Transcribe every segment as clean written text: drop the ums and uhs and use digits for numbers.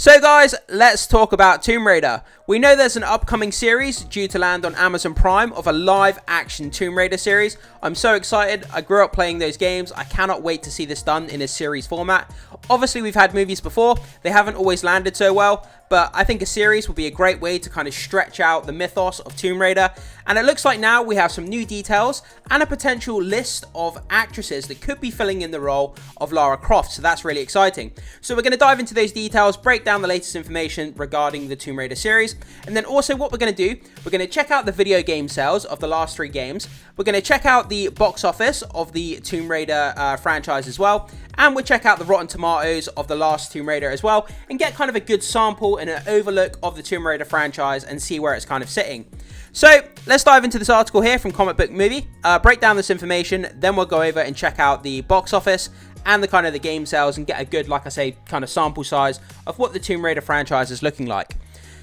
So guys, let's talk about Tomb Raider. We know there's an upcoming series due to land on Amazon Prime of a live action Tomb Raider series. I'm so excited. I grew up playing those games. I cannot wait to see this done in a series format. Obviously, we've had movies before. They haven't always landed so well, but I think a series would be a great way to kind of stretch out the mythos of Tomb Raider. And it looks like now we have some new details and a potential list of actresses that could be filling in the role of Lara Croft. So that's really exciting. So we're going to dive into those details, break down the latest information regarding the Tomb Raider series. And then also what we're going to do, we're going to check out the video game sales of the last 3 games. We're going to check out the box office of the Tomb Raider franchise as well. And we'll check out the Rotten Tomatoes of the last Tomb Raider as well, and get kind of a good sample and an overlook of the Tomb Raider franchise and see where it's kind of sitting. So let's dive into this article here from Comic Book Movie, break down this information, then we'll go over and check out the box office and the kind of the game sales and get a good, like I say, kind of sample size of what the Tomb Raider franchise is looking like.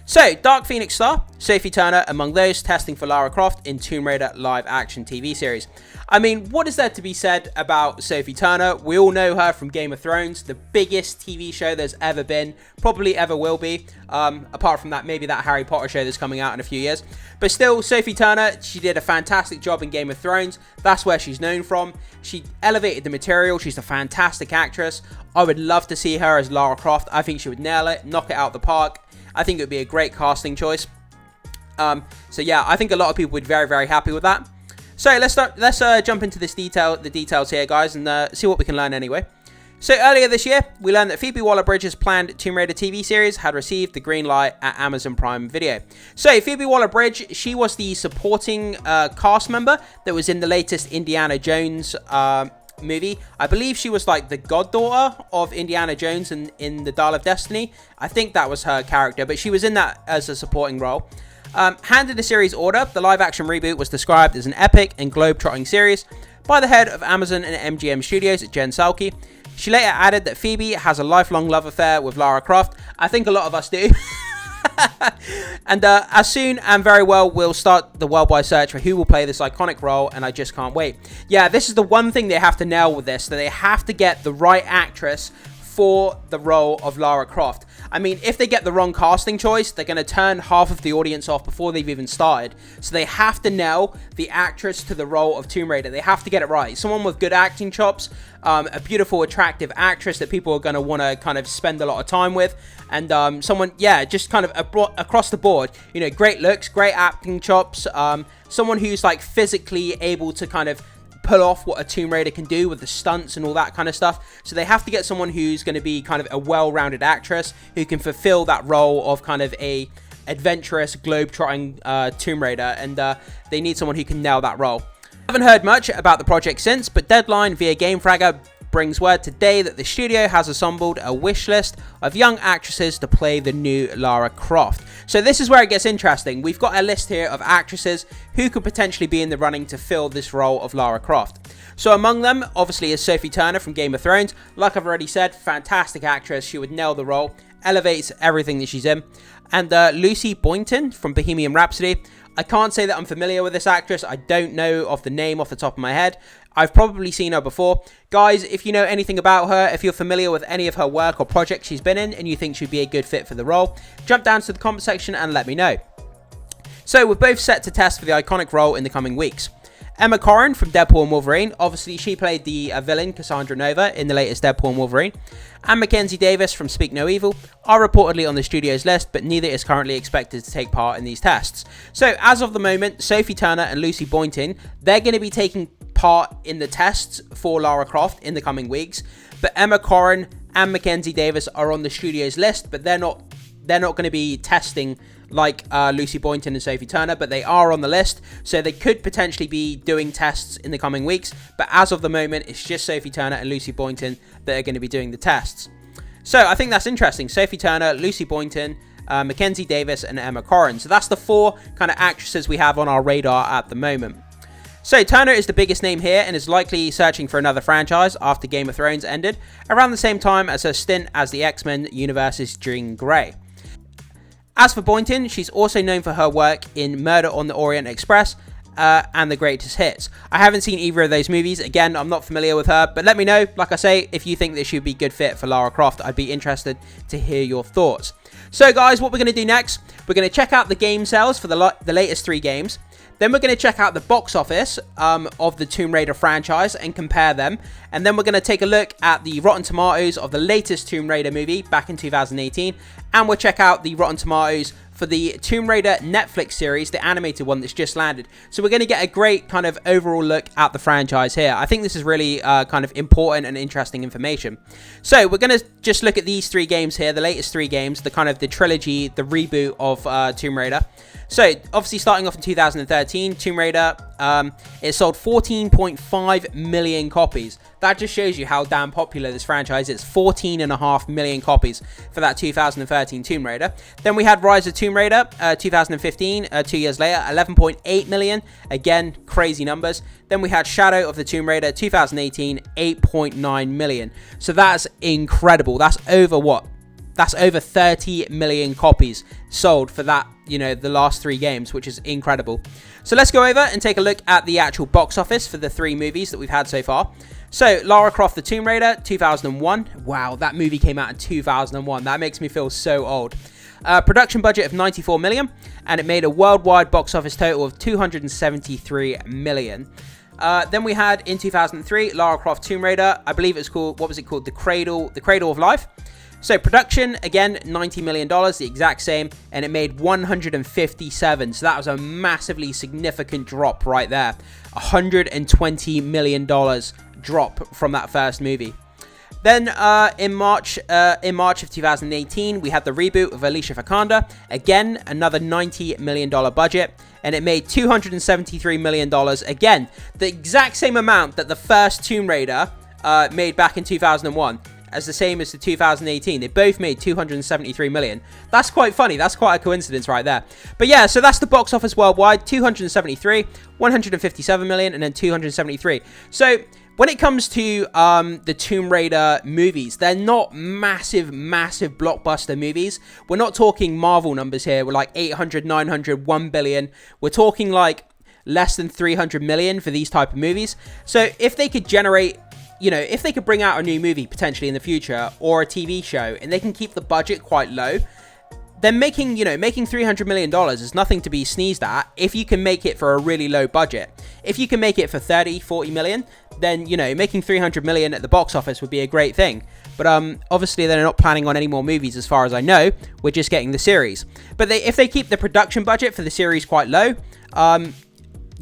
So, Dark Phoenix star Sophie Turner among those testing for Lara Croft in Tomb Raider live action TV series. I mean, what is there to be said about Sophie Turner? We all know her from Game of Thrones, the biggest TV show there's ever been, probably ever will be, apart from that, maybe that Harry Potter show that's coming out in a few years. But still, Sophie Turner, she did a fantastic job in Game of Thrones. That's where she's known from. She elevated the material. She's a fantastic actress. I would love to see her as Lara Croft. I think she would nail it, knock it out the park. I think it would be a great casting choice. So yeah, I think a lot of people would be very, very happy with that. So let's jump into the details here, guys, and see what we can learn anyway. So earlier this year, we learned that Phoebe Waller-Bridge's planned Tomb Raider TV series had received the green light at Amazon Prime Video. So Phoebe Waller-Bridge, she was the supporting cast member that was in the latest Indiana Jones movie. I believe she was like the goddaughter of Indiana Jones in the Dial of Destiny. I think that was her character, but she was in that as a supporting role. Handed a series order, the live-action reboot was described as an epic and globe-trotting series by the head of Amazon and MGM Studios, Jen Psaki. She later added that Phoebe has a lifelong love affair with Lara Croft. I think a lot of us do. And as soon and very well, we'll start the worldwide search for who will play this iconic role, and I just can't wait. Yeah, this is the one thing they have to nail with this, that they have to get the right actress for the role of Lara Croft. I mean, if they get the wrong casting choice, they're going to turn half of the audience off before they've even started. So they have to nail the actress to the role of Tomb Raider. They have to get it right. Someone with good acting chops, a beautiful, attractive actress that people are going to want to kind of spend a lot of time with. And someone, yeah, just kind of across the board, you know, great looks, great acting chops, someone who's like physically able to kind of pull off what a Tomb Raider can do with the stunts and all that kind of stuff. So they have to get someone who's going to be kind of a well-rounded actress who can fulfill that role of kind of a adventurous, globe-trotting Tomb Raider, and they need someone who can nail that role. I haven't heard much about the project since, but Deadline via GameFragger brings word today that the studio has assembled a wish list of young actresses to play the new Lara Croft. So this is where it gets interesting. We've got a list here of actresses who could potentially be in the running to fill this role of Lara Croft. So among them, obviously, is Sophie Turner from Game of Thrones. Like I've already said, fantastic actress. She would nail the role, elevates everything that she's in. And Lucy Boynton from Bohemian Rhapsody. I can't say that I'm familiar with this actress. I don't know of the name off the top of my head. I've probably seen her before. Guys, if you know anything about her, if you're familiar with any of her work or projects she's been in and you think she'd be a good fit for the role, jump down to the comment section and let me know. So we're both set to test for the iconic role in the coming weeks. Emma Corrin from Deadpool and Wolverine. Obviously, she played the villain Cassandra Nova in the latest Deadpool and Wolverine. And Mackenzie Davis from Speak No Evil are reportedly on the studio's list, but neither is currently expected to take part in these tests. So as of the moment, Sophie Turner and Lucy Boynton, they're going to be taking part in the tests for Lara Croft in the coming weeks. But Emma Corrin and Mackenzie Davis are on the studio's list, but they're not going to be testing like Lucy Boynton and Sophie Turner, but they are on the list, so they could potentially be doing tests in the coming weeks. But as of the moment, it's just Sophie Turner and Lucy Boynton that are going to be doing the tests. So I think that's interesting. Sophie Turner, Lucy Boynton, Mackenzie Davis, and Emma Corrin. So that's the 4 kind of actresses we have on our radar at the moment. So Turner is the biggest name here and is likely searching for another franchise after Game of Thrones ended, around the same time as her stint as the X-Men universe's Jean Grey. As for Boynton, she's also known for her work in Murder on the Orient Express, and The Greatest Hits. I haven't seen either of those movies. Again, I'm not familiar with her, but let me know, like I say, if you think this should be a good fit for Lara Croft. I'd be interested to hear your thoughts. So guys, what we're going to do next, we're going to check out the game sales for the latest 3 games. Then we're going to check out the box office of the Tomb Raider franchise and compare them. And then we're going to take a look at the Rotten Tomatoes of the latest Tomb Raider movie back in 2018. And we'll check out the Rotten Tomatoes for the Tomb Raider Netflix series, the animated one that's just landed. So we're going to get a great kind of overall look at the franchise here. I think this is really kind of important and interesting information. So we're going to just look at these 3 games here, the latest 3 games, the kind of the trilogy, the reboot of Tomb Raider. So obviously starting off in 2013, Tomb Raider, it sold 14.5 million copies. That just shows you how damn popular this franchise is. 14.5 million copies for that 2013 Tomb Raider. Then we had Rise of Tomb Raider, 2015, 2 years later, 11.8 million. Again, crazy numbers. Then we had Shadow of the Tomb Raider, 2018, 8.9 million. So that's incredible. That's over what? That's over 30 million copies sold for that, you know, the last 3 games, which is incredible. So let's go over and take a look at the actual box office for the 3 movies that we've had so far. So, Lara Croft, the Tomb Raider, 2001. Wow, that movie came out in 2001. That makes me feel so old. Production budget of 94 million, and it made a worldwide box office total of 273 million. Then we had, in 2003, Lara Croft Tomb Raider. I believe it was called, what was it called? The Cradle of Life. So production, again, $90 million, the exact same, and it made 157. So that was a massively significant drop right there. $120 million drop from that first movie. Then in March of 2018, we had the reboot of Alicia Vikander. Again, another $90 million budget, and it made $273 million. Again, the exact same amount that the first Tomb Raider made back in 2001. As the same as the 2018. They both made 273 million. That's quite funny. That's quite a coincidence right there. But yeah, so that's the box office worldwide. 273, 157 million, and then 273. So when it comes to the Tomb Raider movies, they're not massive blockbuster movies. We're not talking Marvel numbers here. We're like 800, 900, 1 billion. We're talking like less than 300 million for these type of movies. So if they could generate, you know, if they could bring out a new movie potentially in the future or a TV show and they can keep the budget quite low, then making $300 million is nothing to be sneezed at if you can make it for a really low budget. If you can make it for 30, 40 million, then, you know, making 300 million at the box office would be a great thing. But obviously they're not planning on any more movies as far as I know. We're just getting the series. But if they keep the production budget for the series quite low,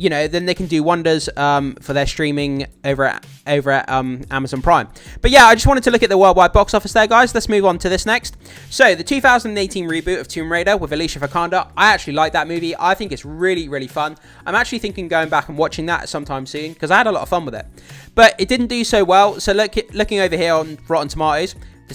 you know, then they can do wonders for their streaming over at Amazon Prime. But yeah, I just wanted to look at the worldwide box office there, guys. Let's move on to this next. So, the 2018 reboot of Tomb Raider with Alicia Vikander. I actually like that movie. I think it's really, really fun. I'm actually thinking going back and watching that sometime soon because I had a lot of fun with it. But it didn't do so well. So, looking over here on Rotten Tomatoes, the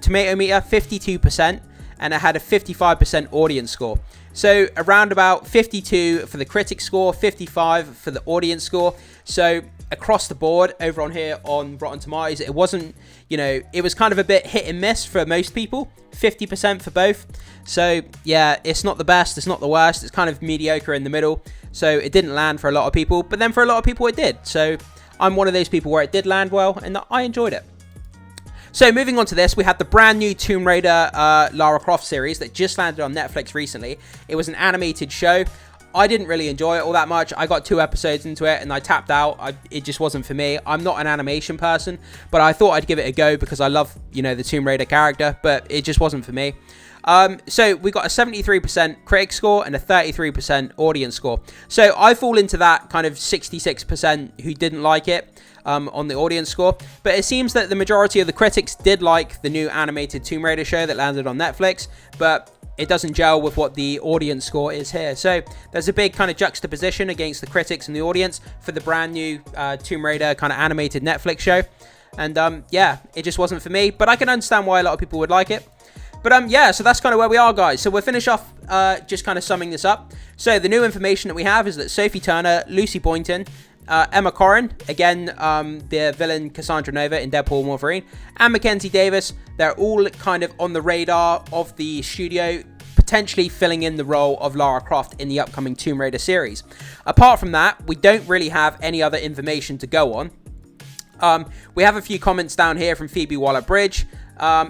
tomato meter, 52%, and it had a 55% audience score. So around about 52 for the critic score, 55 for the audience score. So across the board over on here on Rotten Tomatoes, it wasn't, you know, it was kind of a bit hit and miss for most people. 50% for both. So yeah, it's not the best, it's not the worst, it's kind of mediocre in the middle. So it didn't land for a lot of people, but then for a lot of people it did. So I'm one of those people where it did land well and I enjoyed it. So moving on to this, we had the brand new Tomb Raider Lara Croft series that just landed on Netflix recently. It was an animated show. I didn't really enjoy it all that much. I got 2 episodes into it and I tapped out. It just wasn't for me. I'm not an animation person, but I thought I'd give it a go because I love, you know, the Tomb Raider character, but it just wasn't for me. So we got a 73% critic score and a 33% audience score. So I fall into that kind of 66% who didn't like it. On the audience score, but it seems that the majority of the critics did like the new animated Tomb Raider show that landed on Netflix, but it doesn't gel with what the audience score is here. So there's a big kind of juxtaposition against the critics and the audience for the brand new Tomb Raider kind of animated Netflix show. And yeah, it just wasn't for me, but I can understand why a lot of people would like it. But yeah, so that's kind of where we are, guys. So we'll finish off just kind of summing this up. So the new information that we have is that Sophie Turner, Lucy Boynton, Emma Corrin, again, the villain Cassandra Nova in Deadpool & Wolverine, and Mackenzie Davis, they're all kind of on the radar of the studio potentially filling in the role of Lara Croft in the upcoming Tomb Raider series. Apart from that, we don't really have any other information to go on. We have a few comments down here from Phoebe Waller-Bridge.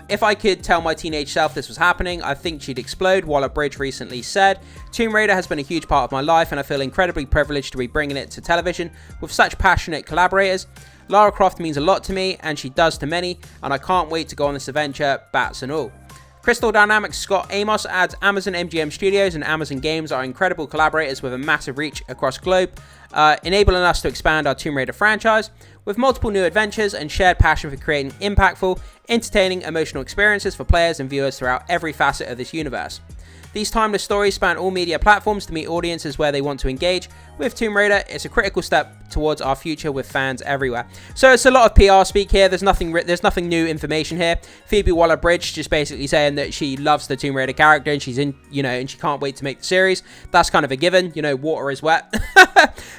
If I could tell my teenage self this was happening, I think she'd explode. Waller-Bridge recently said, Tomb Raider has been a huge part of my life and I feel incredibly privileged to be bringing it to television with such passionate collaborators. Lara Croft means a lot to me and she does to many, and I can't wait to go on this adventure, bats and all. Crystal Dynamics Scott Amos adds, Amazon MGM Studios and Amazon Games are incredible collaborators with a massive reach across globe, enabling us to expand our Tomb Raider franchise with multiple new adventures and shared passion for creating impactful, entertaining, emotional experiences for players and viewers throughout every facet of this universe. These timeless stories span all media platforms to meet audiences where they want to engage. With Tomb Raider, it's a critical step towards our future with fans everywhere. So it's a lot of PR speak here. There's nothing new information here. Phoebe Waller-Bridge just basically saying that she loves the Tomb Raider character and she's in, and she can't wait to make the series. That's kind of a given. Water is wet.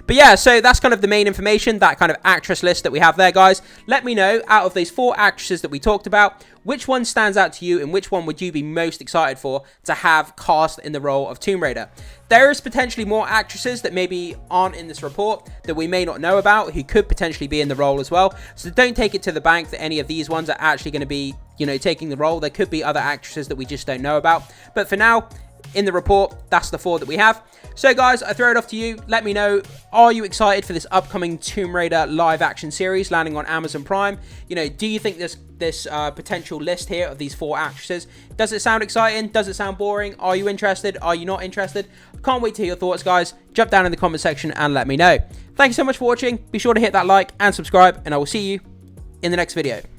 But yeah, so that's kind of the main information, that kind of actress list that we have there, guys. Let me know, out of these 4 actresses that we talked about, which one stands out to you and which one would you be most excited for to have cast in the role of Tomb Raider? There is potentially more actresses that maybe aren't in this report that we may not know about who could potentially be in the role as well. So don't take it to the bank that any of these ones are actually going to be, taking the role. There could be other actresses that we just don't know about. But for now, in the report, that's the 4 that we have. So guys, I throw it off to you. Let me know, are you excited for this upcoming Tomb Raider live action series landing on Amazon Prime? Do you think this potential list here of these 4 actresses, does it sound exciting? Does it sound boring? Are you interested? Are you not interested? Can't wait to hear your thoughts, guys. Jump down in the comment section and let me know. Thank you so much for watching. Be sure to hit that like and subscribe, and I will see you in the next video.